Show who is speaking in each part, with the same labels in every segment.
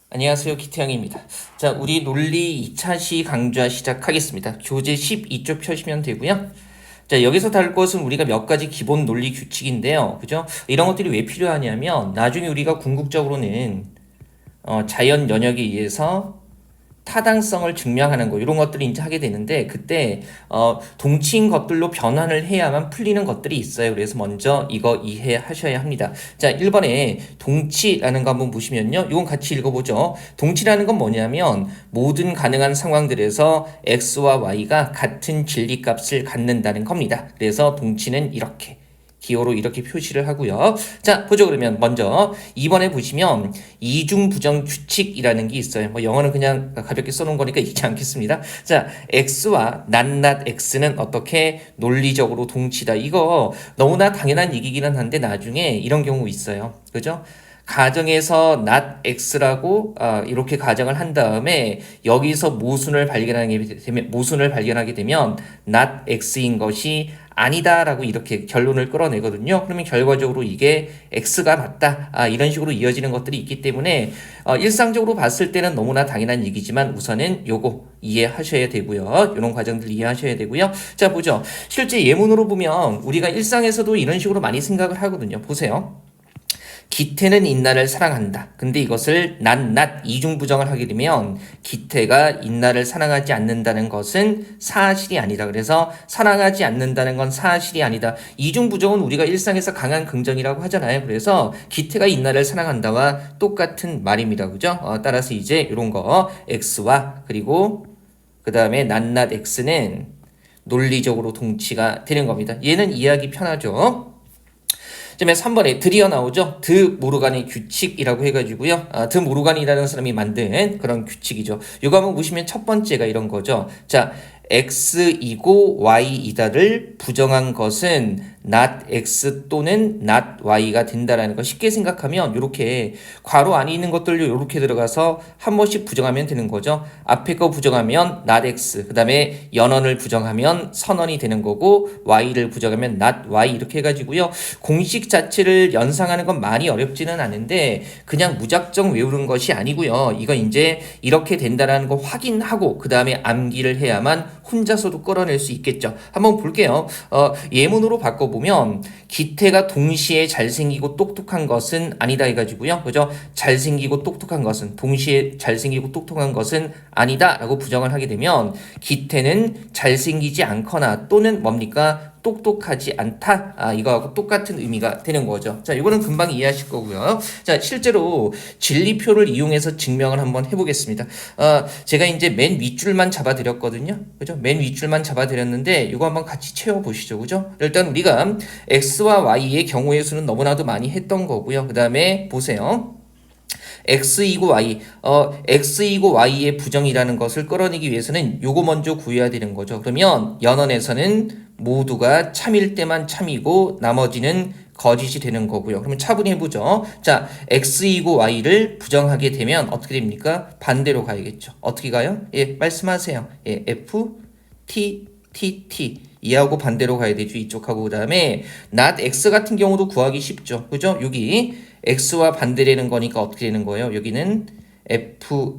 Speaker 1: 안녕하세요. 기태형입니다. 자, 우리 논리 2차 시 강좌 시작하겠습니다. 교재 12쪽 펴시면 되고요. 자, 여기서 다룰 것은 우리가 몇 가지 기본 논리 규칙인데요. 그죠? 이런 것들이 왜 필요하냐면 나중에 우리가 궁극적으로는 자연 연역에 의해서 타당성을 증명하는 거 이런 것들을 이제 하게 되는데 그때 동치인 것들로 변환을 해야만 풀리는 것들이 있어요. 그래서 먼저 이거 이해하셔야 합니다. 자, 1번에 동치라는 거 한번 보시면요. 이건 같이 읽어보죠. 동치라는 건 뭐냐면 모든 가능한 상황들에서 x와 y가 같은 진리값을 갖는다는 겁니다. 그래서 동치는 이렇게 기호로 이렇게 표시를 하고요. 자, 보죠. 그러면 먼저 2번에 보시면 이중부정 규칙이라는 게 있어요. 뭐 영어는 그냥 가볍게 써놓은 거니까 읽지 않겠습니다. 자, x와 not x는 어떻게 논리적으로 동치다. 이거 너무나 당연한 얘기기는 한데 나중에 이런 경우 있어요. 그죠? 가정에서 not x라고 이렇게 가정을 한 다음에 여기서 모순을 발견하게 되면 not x인 것이 아니다라고 이렇게 결론을 끌어내거든요. 그러면 결과적으로 이게 x가 맞다 이런 식으로 이어지는 것들이 있기 때문에 일상적으로 봤을 때는 너무나 당연한 얘기지만 우선은 요거 이해하셔야 되고요. 이런 과정들 이해하셔야 되고요. 자, 보죠. 실제 예문으로 보면 우리가 일상에서도 이런 식으로 많이 생각을 하거든요. 보세요. 기태는 인나를 사랑한다. 근데 이것을 not 이중부정을 하게 되면 기태가 인나를 사랑하지 않는다는 것은 사실이 아니다. 그래서 사랑하지 않는다는 건 사실이 아니다. 이중부정은 우리가 일상에서 강한 긍정이라고 하잖아요. 그래서 기태가 인나를 사랑한다와 똑같은 말입니다. 그죠? 따라서 이제 이런 거 x와 그리고 그 다음에 not x는 논리적으로 동치가 되는 겁니다. 얘는 이해하기 편하죠. 그다음에 3번에 드디어 나오죠. 드 모르간의 규칙이라고 해가지고요. 드 모르간이라는 사람이 만든 그런 규칙이죠. 이거 한번 보시면 첫 번째가 이런 거죠. 자, x이고 y이다를 부정한 것은 not x 또는 not y가 된다라는 거 쉽게 생각하면 이렇게 괄호 안에 있는 것들로 이렇게 들어가서 한 번씩 부정하면 되는 거죠. 앞에 거 부정하면 not x, 그 다음에 연원을 부정하면 선언이 되는 거고 y를 부정하면 not y 이렇게 해가지고요. 공식 자체를 연상하는 건 많이 어렵지는 않은데 그냥 무작정 외우는 것이 아니고요. 이거 이제 이렇게 된다라는 거 확인하고 그 다음에 암기를 해야만 혼자서도 끌어낼 수 있겠죠. 한번 볼게요. 예문으로 바꿔보면 기태가 동시에 잘생기고 똑똑한 것은 아니다 해가지고요. 그죠? 잘생기고 똑똑한 것은 동시에 잘생기고 똑똑한 것은 아니다 라고 부정을 하게 되면 기태는 잘생기지 않거나 또는 뭡니까? 똑똑하지 않다. 이거하고 똑같은 의미가 되는 거죠. 자, 이거는 금방 이해하실 거고요. 자, 실제로 진리표를 이용해서 증명을 한번 해보겠습니다. 제가 이제 맨 윗줄만 잡아드렸거든요. 그죠? 맨 윗줄만 잡아드렸는데 이거 한번 같이 채워보시죠. 그죠? 일단 우리가 x와 y의 경우의 수는 너무나도 많이 했던 거고요. 그 다음에 보세요. x이고 y, x이고 y의 부정이라는 것을 끌어내기 위해서는 요거 먼저 구해야 되는 거죠. 그러면 연언에서는 모두가 참일 때만 참이고 나머지는 거짓이 되는 거고요. 그러면 차분히 해보죠. 자, x이고 y를 부정하게 되면 어떻게 됩니까? 반대로 가야겠죠. 어떻게 가요? 예, 말씀하세요. 예, f, t, t. 이하고 반대로 가야 되죠. 이쪽하고 그 다음에 not x 같은 경우도 구하기 쉽죠. 그죠? 여기 x와 반대되는 거니까 어떻게 되는 거예요? 여기는 f,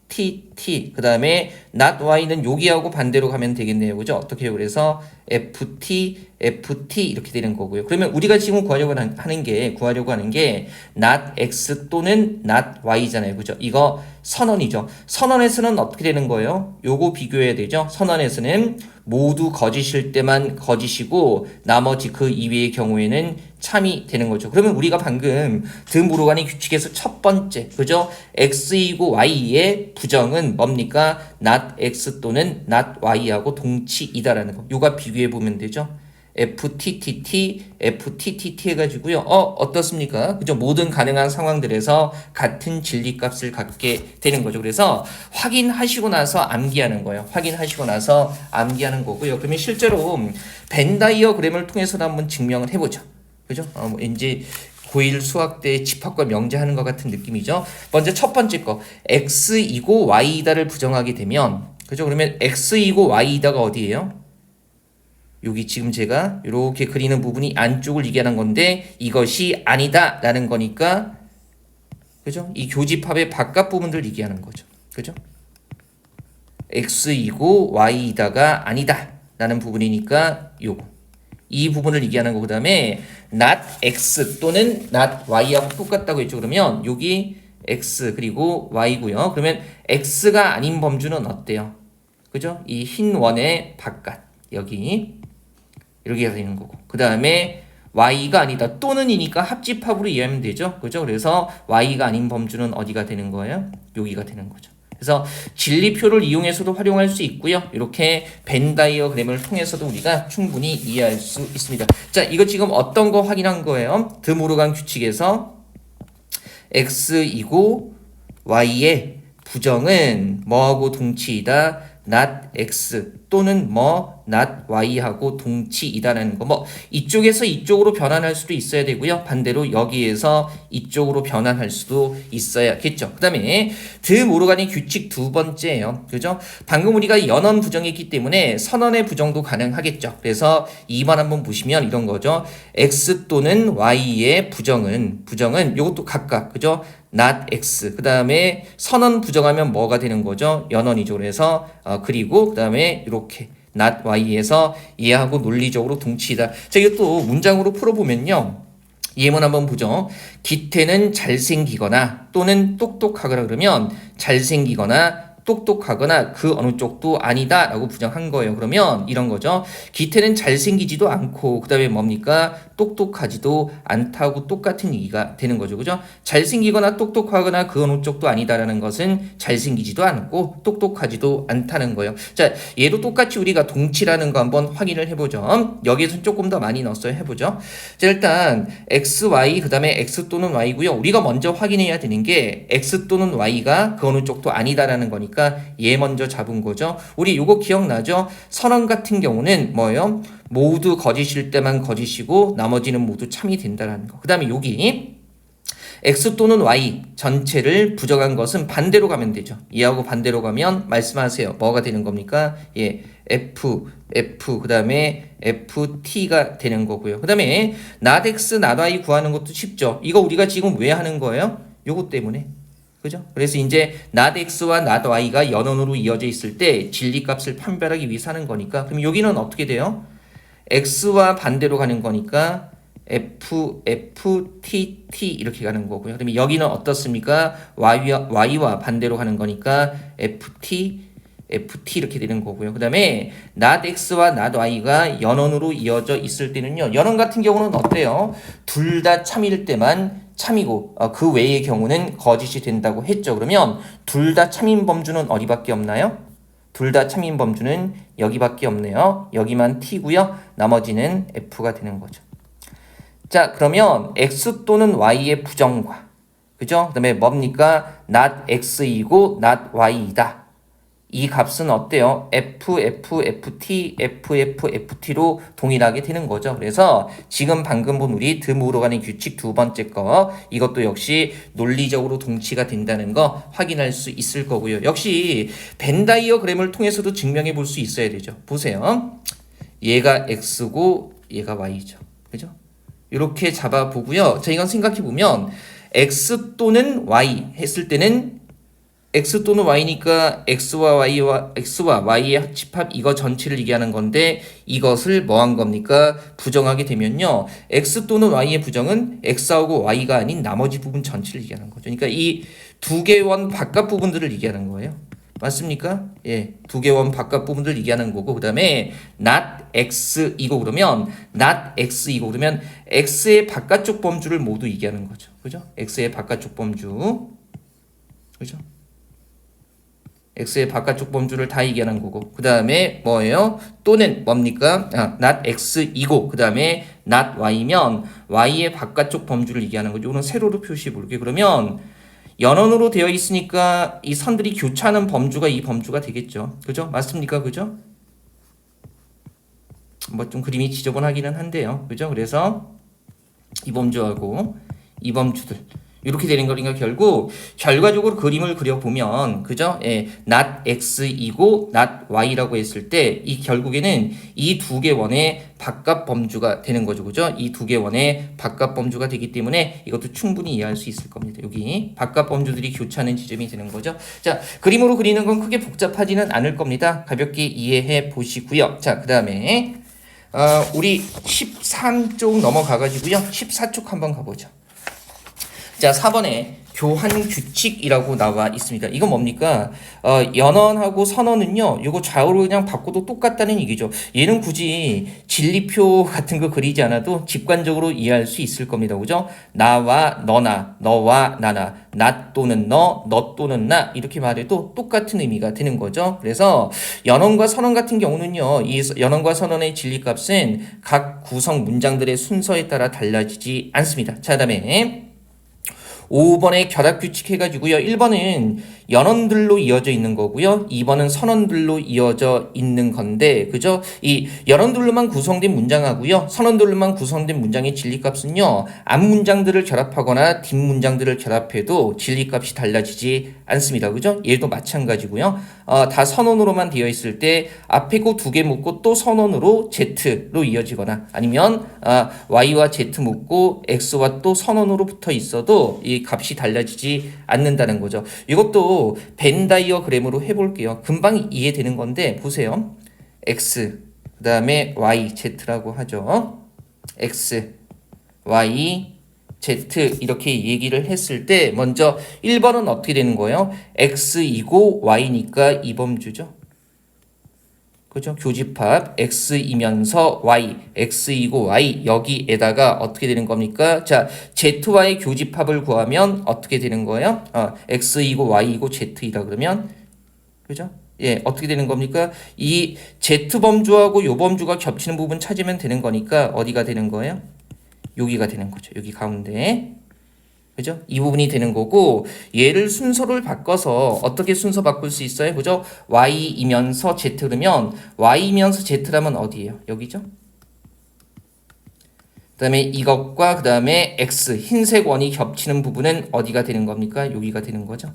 Speaker 1: t. 그 다음에 not y는 여기하고 반대로 가면 되겠네요. 그죠? 어떻게 해요? 그래서 ft 이렇게 되는 거고요. 그러면 우리가 지금 구하려고 하는 게 not x 또는 not y잖아요. 그죠? 이거 선언이죠. 선언에서는 어떻게 되는 거예요? 요거 비교해야 되죠. 선언에서는 모두 거짓일 때만 거짓이고 나머지 그 이외의 경우에는 참이 되는 거죠. 그러면 우리가 방금 드 모르간의 규칙에서 첫 번째, 그죠? x이고 y의 부정은 뭡니까? not x 또는 not y하고 동치이다라는 거. 요가 비교해 보면 되죠. FTTT 해가지고요. 어떻습니까? 그죠? 모든 가능한 상황들에서 같은 진리값을 갖게 되는 거죠. 그래서 확인하시고 나서 암기하는 거예요. 확인하시고 나서 암기하는 거고요. 그러면 실제로 벤 다이어그램을 통해서도 한번 증명을 해보죠. 그죠? 왠지 고1 수학 때 집합과 명제하는 것 같은 느낌이죠. 먼저 첫 번째 거, x이고 y이다를 부정하게 되면, 그죠? 그러면 x이고 y이다가 어디예요? 여기 지금 제가 이렇게 그리는 부분이 안쪽을 얘기하는 건데 이것이 아니다 라는 거니까 그죠? 이 교집합의 바깥 부분들을 얘기하는 거죠. 그죠? x이고 y이다가 아니다 라는 부분이니까 요거 이 부분을 얘기하는 거. 그 다음에 not x 또는 not y하고 똑같다고 했죠. 그러면 여기 x 그리고 y고요. 그러면 x가 아닌 범주는 어때요? 그죠? 이 흰 원의 바깥 여기 이렇게 되는 거고. 그 다음에 y가 아니다 또는이니까 합집합으로 이해하면 되죠. 그죠? 그래서 y가 아닌 범주는 어디가 되는 거예요? 여기가 되는 거죠. 그래서 진리표를 이용해서도 활용할 수 있고요. 이렇게 벤 다이어그램을 통해서도 우리가 충분히 이해할 수 있습니다. 자, 이거 지금 어떤 거 확인한 거예요? 드모르간 규칙에서 x이고 y의 부정은 뭐하고 동치이다? not x 또는 뭐 not y하고 동치이다라는 거. 뭐 이쪽에서 이쪽으로 변환할 수도 있어야 되고요. 반대로 여기에서 이쪽으로 변환할 수도 있어야겠죠. 그다음에 드모르간의 규칙 두 번째예요. 그죠? 방금 우리가 연원 부정했기 때문에 선언의 부정도 가능하겠죠. 그래서 2번 한번 보시면 이런 거죠. x 또는 y의 부정은 이것도 각각 그죠? not x 그 다음에 선언 부정하면 뭐가 되는 거죠? 연원이죠. 그래서 그리고 그 다음에 이렇게 not y에서 얘하고 논리적으로 동치이다. 자, 이것도 문장으로 풀어보면요. 예문 한번 보죠. 기태는 잘생기거나 또는 똑똑하거나 그러면 잘생기거나 똑똑하거나 그 어느 쪽도 아니다 라고 부정한 거예요. 그러면 이런 거죠. 기태는 잘생기지도 않고 그 다음에 뭡니까? 똑똑하지도 않다고 똑같은 얘기가 되는 거죠. 그죠? 잘생기거나 똑똑하거나 그 어느 쪽도 아니다라는 것은 잘생기지도 않고 똑똑하지도 않다는 거예요. 자, 얘도 똑같이 우리가 동치라는 거 한번 확인을 해보죠. 여기에서는 조금 더 많이 넣었어요. 해보죠. 자, 일단 x, y 그 다음에 x 또는 y고요. 우리가 먼저 확인해야 되는 게 x 또는 y가 그 어느 쪽도 아니다라는 거니까 얘 먼저 잡은 거죠. 우리 요거 기억나죠? 선언 같은 경우는 뭐예요? 모두 거짓일 때만 거짓이고 나머지는 모두 참이 된다라는 거. 그 다음에 여기 x 또는 y 전체를 부정한 것은 반대로 가면 되죠. 얘하고 반대로 가면 말씀하세요. 뭐가 되는 겁니까? 예, f 그 다음에 ft가 되는 거고요. 그 다음에 not x, not y 구하는 것도 쉽죠. 이거 우리가 지금 왜 하는 거예요? 요거 때문에. 그죠? 그래서 이제 not x와 not y가 연원으로 이어져 있을 때 진리값을 판별하기 위해서 하는 거니까. 그럼 여기는 어떻게 돼요? x와 반대로 가는 거니까 t 이렇게 가는 거고요. 그러면 여기는 어떻습니까? y와 반대로 가는 거니까 ft 이렇게 되는 거고요. 그 다음에 not x와 not y가 연원으로 이어져 있을 때는요. 연원 같은 경우는 어때요? 둘 다 참일 때만 참이고 그 외의 경우는 거짓이 된다고 했죠. 그러면 둘 다 참인 범주는 어디밖에 없나요? 둘 다 참인 범주는 여기밖에 없네요. 여기만 t고요. 나머지는 f가 되는 거죠. 자, 그러면 x 또는 y의 부정과 그죠? 그다음에 뭡니까? not x이고 not y이다. 이 값은 어때요? FT로 동일하게 되는 거죠. 그래서 지금 방금 본 우리 드모르간의 규칙 두 번째 거 이것도 역시 논리적으로 동치가 된다는 거 확인할 수 있을 거고요. 역시 벤 다이어그램을 통해서도 증명해 볼 수 있어야 되죠. 보세요. 얘가 x고 얘가 y죠. 그죠? 이렇게 잡아보고요. 자, 이건 생각해 보면 x 또는 y 했을 때는 x 또는 y니까 x와 y의 합집합 이거 전체를 얘기하는 건데 이것을 뭐 한 겁니까? 부정하게 되면요. x 또는 y의 부정은 x하고 y가 아닌 나머지 부분 전체를 얘기하는 거죠. 그러니까 이 두 개의 원 바깥 부분들을 얘기하는 거예요. 맞습니까? 예, 두 개의 원 바깥 부분들을 얘기하는 거고 그 다음에 not x이고 그러면 x의 바깥쪽 범주를 모두 얘기하는 거죠. 그죠? x의 바깥쪽 범주 그죠? x의 바깥쪽 범주를 다 얘기하는 거고 그 다음에 뭐예요? 또는 뭡니까? not x이고 그 다음에 not y면 y의 바깥쪽 범주를 얘기하는 거죠. 이거는 세로로 표시해 볼게요. 그러면 연원으로 되어 있으니까 이 선들이 교차하는 범주가 이 범주가 되겠죠. 그죠? 맞습니까? 그죠? 뭐 좀 그림이 지저분하기는 한데요. 그죠? 그래서 이 범주하고 이 범주들 이렇게 되는 거니까 결국 결과적으로 그림을 그려보면 그죠? 예, not x이고 not y라고 했을 때 이 결국에는 이 두 개 원의 바깥 범주가 되는 거죠. 그죠? 이 두 개 원의 바깥 범주가 되기 때문에 이것도 충분히 이해할 수 있을 겁니다. 여기 바깥 범주들이 교차하는 지점이 되는 거죠. 자, 그림으로 그리는 건 크게 복잡하지는 않을 겁니다. 가볍게 이해해 보시고요. 자, 그 다음에 우리 13쪽 넘어가가지고요. 14쪽 한번 가보죠. 자, 4번에 교환 규칙이라고 나와 있습니다. 이건 뭡니까? 연원하고 선언은요, 이거 좌우로 그냥 바꿔도 똑같다는 얘기죠. 얘는 굳이 진리표 같은 거 그리지 않아도 직관적으로 이해할 수 있을 겁니다. 그죠? 나와 너나, 너와 나나, 나 또는 너 또는 나, 이렇게 말해도 똑같은 의미가 되는 거죠. 그래서 연원과 선언 같은 경우는요, 이 연원과 선언의 진리값은 각 구성 문장들의 순서에 따라 달라지지 않습니다. 자, 그다음에 5번에 결합규칙 해가지고요. 1번은 연원들로 이어져 있는 거고요. 2번은 선언들로 이어져 있는 건데, 그죠? 이 연원들로만 구성된 문장하고요. 선언들로만 구성된 문장의 진리값은요. 앞 문장들을 결합하거나 뒷 문장들을 결합해도 진리값이 달라지지 않습니다. 그죠? 얘도 마찬가지고요. 다 선언으로만 되어 있을 때 앞에 거 두 개 묶고 또 선언으로 Z로 이어지거나 아니면 Y와 Z 묶고 X와 또 선언으로 붙어 있어도 이 값이 달라지지 않는다는 거죠. 이것도 벤 다이어그램으로 해볼게요. 금방 이해되는 건데 보세요. X 그 다음에 Y, Z라고 하죠. X, Y, Z 이렇게 얘기를 했을 때 먼저 1번은 어떻게 되는 거예요? X이고 Y니까 이범주죠. 그죠? 교집합 X이면서 Y, X이고 Y 여기에다가 어떻게 되는 겁니까? 자, Z와의 교집합을 구하면 어떻게 되는 거예요? X이고 Y이고 Z이다 그러면 그죠? 예, 어떻게 되는 겁니까? 이 Z범주하고 요 범주가 겹치는 부분 찾으면 되는 거니까 어디가 되는 거예요? 여기가 되는 거죠. 여기 가운데. 그죠? 이 부분이 되는 거고 얘를 순서를 바꿔서 어떻게 순서 바꿀 수 있어요? 그죠? Y이면서 Z 그러면 Y이면서 Z라면 어디예요? 여기죠? 그 다음에 이것과 그 다음에 X 흰색 원이 겹치는 부분은 어디가 되는 겁니까? 여기가 되는 거죠.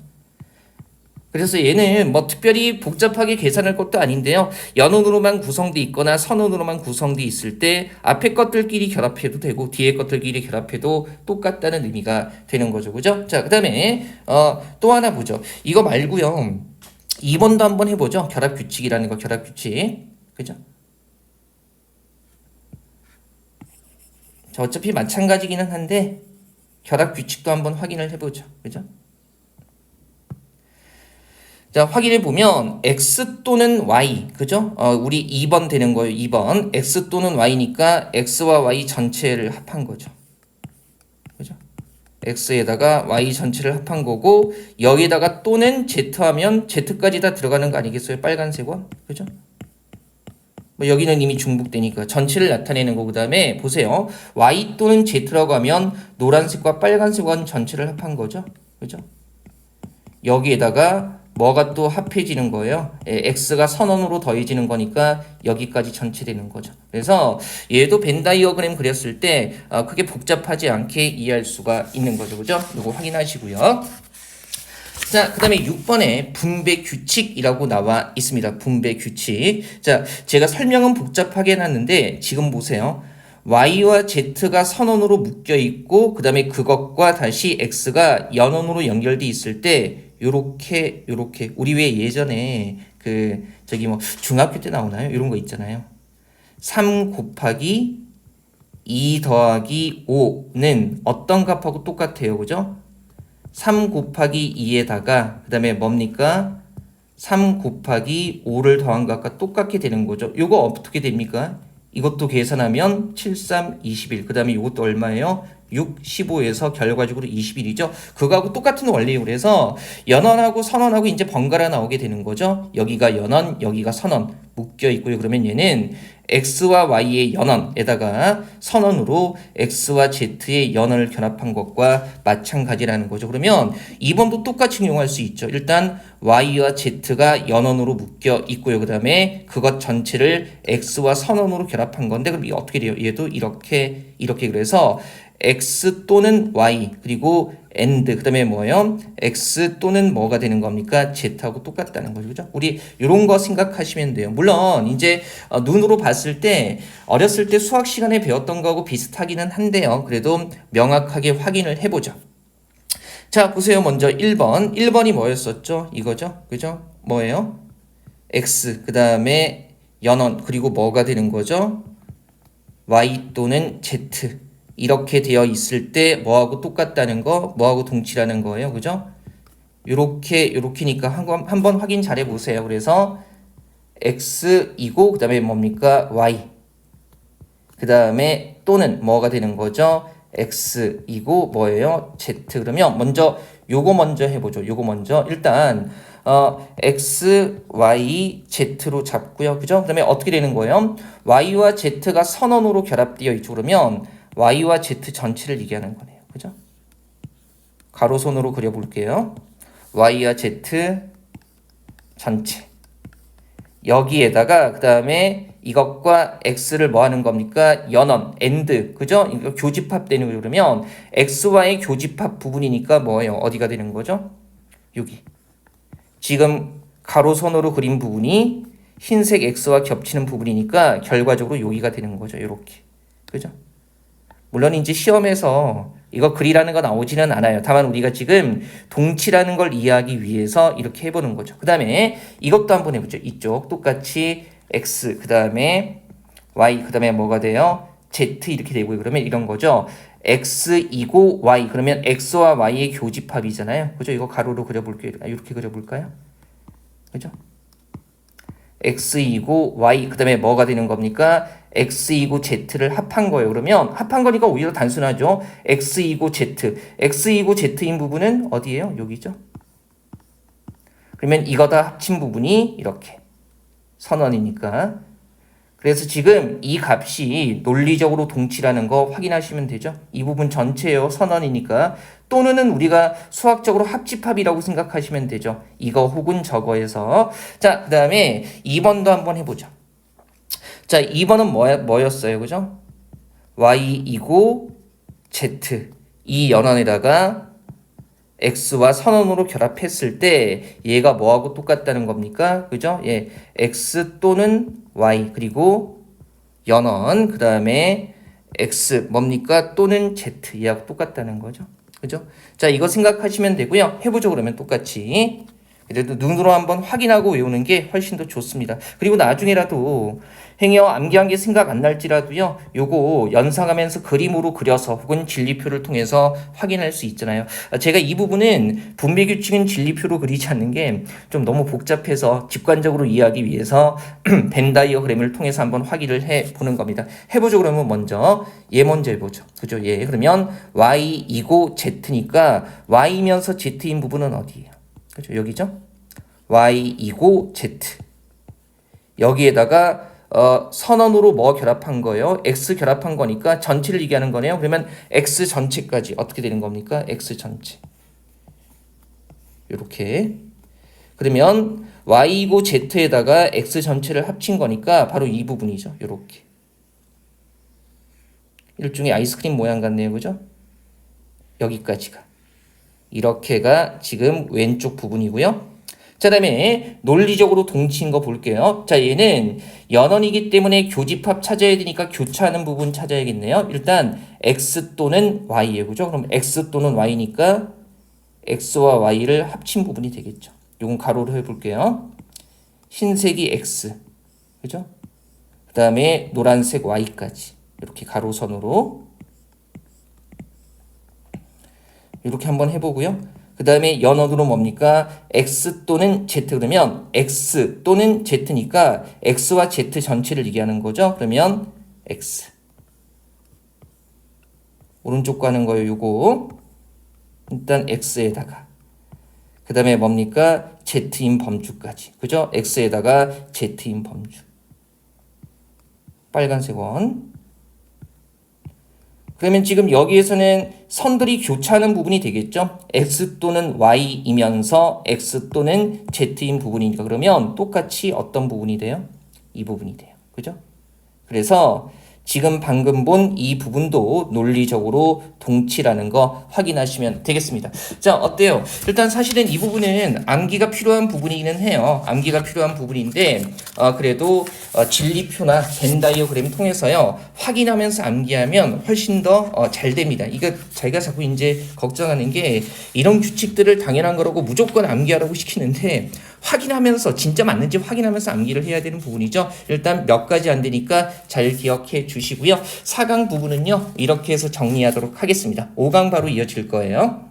Speaker 1: 그래서 얘는 뭐 특별히 복잡하게 계산할 것도 아닌데요. 연원으로만 구성돼 있거나 선언으로만 구성돼 있을 때 앞에 것들끼리 결합해도 되고 뒤에 것들끼리 결합해도 똑같다는 의미가 되는 거죠. 그죠? 자, 그 다음에 또 하나 보죠. 이거 말고요. 2번도 한번 해보죠. 결합규칙이라는 거 결합규칙. 그죠? 자, 어차피 마찬가지기는 한데 결합규칙도 한번 확인을 해보죠. 그죠? 자, 확인해 보면 x 또는 y, 그죠? 우리 2번 되는 거예요. 2번. x 또는 y니까 x와 y 전체를 합한 거죠. 그죠? x에다가 y 전체를 합한 거고 여기다가 또는 z 하면 z까지 다 들어가는 거 아니겠어요? 빨간색 원. 그죠? 뭐 여기는 이미 중복되니까 전체를 나타내는 거. 그다음에 보세요. y 또는 z라고 하면 노란색과 빨간색 원 전체를 합한 거죠. 그죠? 여기에다가 뭐가 또 합해지는 거예요. x가 선언으로 더해지는 거니까 여기까지 전체 되는 거죠. 그래서 얘도 벤 다이어그램 그렸을 때 크게 복잡하지 않게 이해할 수가 있는 거죠. 그죠? 이거 확인하시고요. 자, 그 다음에 6번에 분배 규칙이라고 나와 있습니다. 분배 규칙. 자, 제가 설명은 복잡하게 해놨는데 지금 보세요. y와 z가 선언으로 묶여 있고 그 다음에 그것과 다시 x가 연원으로 연결돼 있을 때 요렇게 우리 왜 예전에 저기 뭐 중학교 때 나오나요? 이런 거 있잖아요. 3 곱하기 2 더하기 5는 어떤 값하고 똑같아요. 그죠? 3 곱하기 2에다가 그 다음에 뭡니까? 3 곱하기 5를 더한 것과 똑같게 되는 거죠. 요거 어떻게 됩니까? 이것도 계산하면 7, 3, 21. 그 다음에 이것도 얼마예요? 6, 15에서 결과적으로 21이죠. 그거하고 똑같은 원리예요. 그래서 연원하고 선언하고 이제 번갈아 나오게 되는 거죠. 여기가 연원, 여기가 선언 묶여 있고요. 그러면 얘는 x와 y의 연원에다가 선언으로 x와 z의 연원을 결합한 것과 마찬가지라는 거죠. 그러면 2번도 똑같이 이용할 수 있죠. 일단 y와 z가 연원으로 묶여 있고요. 그 다음에 그것 전체를 x와 선언으로 결합한 건데 그럼 이게 어떻게 돼요? 얘도 이렇게 그래서 x 또는 y 그리고 and 그다음에 뭐예요? x 또는 뭐가 되는 겁니까? z하고 똑같다는 거죠. 그죠? 우리 이런 거 생각하시면 돼요. 물론 이제 눈으로 봤을 때 어렸을 때 수학 시간에 배웠던 거하고 비슷하기는 한데요. 그래도 명확하게 확인을 해보죠. 자, 보세요. 먼저 1번. 1번이 뭐였었죠? 이거죠? 그죠? 뭐예요? x 그다음에 연원 그리고 뭐가 되는 거죠? y 또는 z 이렇게 되어 있을 때 뭐하고 똑같다는 거, 뭐하고 동치라는 거예요. 그죠? 요렇게니까 한번 확인 잘 해보세요. 그래서 x이고 그 다음에 뭡니까? y 그 다음에 또는 뭐가 되는 거죠? x이고 뭐예요? z. 그러면 먼저 요거 먼저 해보죠. 요거 먼저 일단 x, y, z로 잡고요. 그죠? 그 다음에 어떻게 되는 거예요? y와 z가 선언으로 결합되어 있죠. 그러면 y와 z 전체를 얘기하는 거네요. 그죠? 가로선으로 그려볼게요. y와 z 전체. 여기에다가 그 다음에 이것과 x를 뭐 하는 겁니까? 연원, and, 그죠? 이거 교집합되는 거 그러면 x와의 교집합 부분이니까 뭐예요? 어디가 되는 거죠? 여기. 지금 가로선으로 그린 부분이 흰색 x와 겹치는 부분이니까 결과적으로 여기가 되는 거죠. 이렇게. 그죠? 물론 이제 시험에서 이거 글이라는 거 나오지는 않아요. 다만 우리가 지금 동치라는 걸 이해하기 위해서 이렇게 해보는 거죠. 그 다음에 이것도 한번 해보죠. 이쪽 똑같이 x 그 다음에 y 그 다음에 뭐가 돼요? z 이렇게 되고요. 그러면 이런 거죠. x이고 y 그러면 x와 y의 교집합이잖아요. 그죠? 이거 가로로 그려볼게요. 이렇게 그려볼까요? 그죠? x이고 y 그 다음에 뭐가 되는 겁니까? x이고 z를 합한 거예요. 그러면 합한 거니까 오히려 단순하죠. x이고 z인 부분은 어디예요? 여기죠. 그러면 이거 다 합친 부분이 이렇게 선원이니까. 그래서 지금 이 값이 논리적으로 동치라는 거 확인하시면 되죠. 이 부분 전체요. 선원이니까. 또는 우리가 수학적으로 합집합이라고 생각하시면 되죠. 이거 혹은 저거에서. 자, 그 다음에 2번도 한번 해보죠. 자, 2번은 뭐였어요? 그죠? y이고 z 이 연원에다가 x와 선언으로 결합했을 때 얘가 뭐하고 똑같다는 겁니까? 그죠? 예, x 또는 y 그리고 연원 그 다음에 x 뭡니까? 또는 z 얘하고 똑같다는 거죠. 그죠? 자, 이거 생각하시면 되고요. 해보죠. 그러면 똑같이. 그래도 눈으로 한번 확인하고 외우는 게 훨씬 더 좋습니다. 그리고 나중에라도 행여 암기한 게 생각 안 날지라도요. 요거 연상하면서 그림으로 그려서 혹은 진리표를 통해서 확인할 수 있잖아요. 제가 이 부분은 분배 규칙은 진리표로 그리지 않는 게 좀 너무 복잡해서 직관적으로 이해하기 위해서 벤 다이어그램을 통해서 한번 확인을 해 보는 겁니다. 해보죠. 그러면 먼저 얘 먼저 해보죠. 그죠? 얘 그러면 y이고 z니까 y면서 z인 부분은 어디예요? 그죠? 여기죠? y이고 z. 여기에다가 선언으로 뭐 결합한 거예요? x 결합한 거니까 전체를 얘기하는 거네요. 그러면 x 전체까지 어떻게 되는 겁니까? x 전체. 이렇게. 그러면 y이고 z에다가 x 전체를 합친 거니까 바로 이 부분이죠. 이렇게. 일종의 아이스크림 모양 같네요. 그죠? 여기까지가. 이렇게가 지금 왼쪽 부분이고요. 자, 다음에 논리적으로 동치인 거 볼게요. 자, 얘는 연원이기 때문에 교집합 찾아야 되니까 교차하는 부분 찾아야겠네요. 일단 x 또는 y예요. 그죠? 그럼 x 또는 y니까 x와 y를 합친 부분이 되겠죠. 요건 가로로 해볼게요. 흰색이 x. 그죠? 그 다음에 노란색 y까지. 이렇게 가로선으로. 이렇게 한번 해보고요. 그 다음에 연원으로 뭡니까? x 또는 z 그러면 x 또는 z니까 x와 z 전체를 얘기하는 거죠. 그러면 x. 오른쪽 가는 거예요. 요거. 일단 x에다가. 그 다음에 뭡니까? z인 범주까지. 그죠? x에다가 z인 범주. 빨간색 원. 그러면 지금 여기에서는 선들이 교차하는 부분이 되겠죠. x 또는 y이면서 x 또는 z인 부분이니까 그러면 똑같이 어떤 부분이 돼요? 이 부분이 돼요. 그죠? 그래서 지금 방금 본 이 부분도 논리적으로 동치라는 거 확인하시면 되겠습니다. 자, 어때요? 일단 사실은 이 부분은 암기가 필요한 부분이기는 해요. 암기가 필요한 부분인데 그래도 진리표나 벤 다이어그램 통해서요 확인하면서 암기하면 훨씬 더 잘 됩니다. 이거 자기가 자꾸 이제 걱정하는 게 이런 규칙들을 당연한 거라고 무조건 암기하라고 시키는데 확인하면서 진짜 맞는지 확인하면서 암기를 해야 되는 부분이죠. 일단 몇 가지 안 되니까 잘 기억해 주시고요. 4강 부분은요 이렇게 해서 정리하도록 하겠습니다. 5강 바로 이어질 거예요.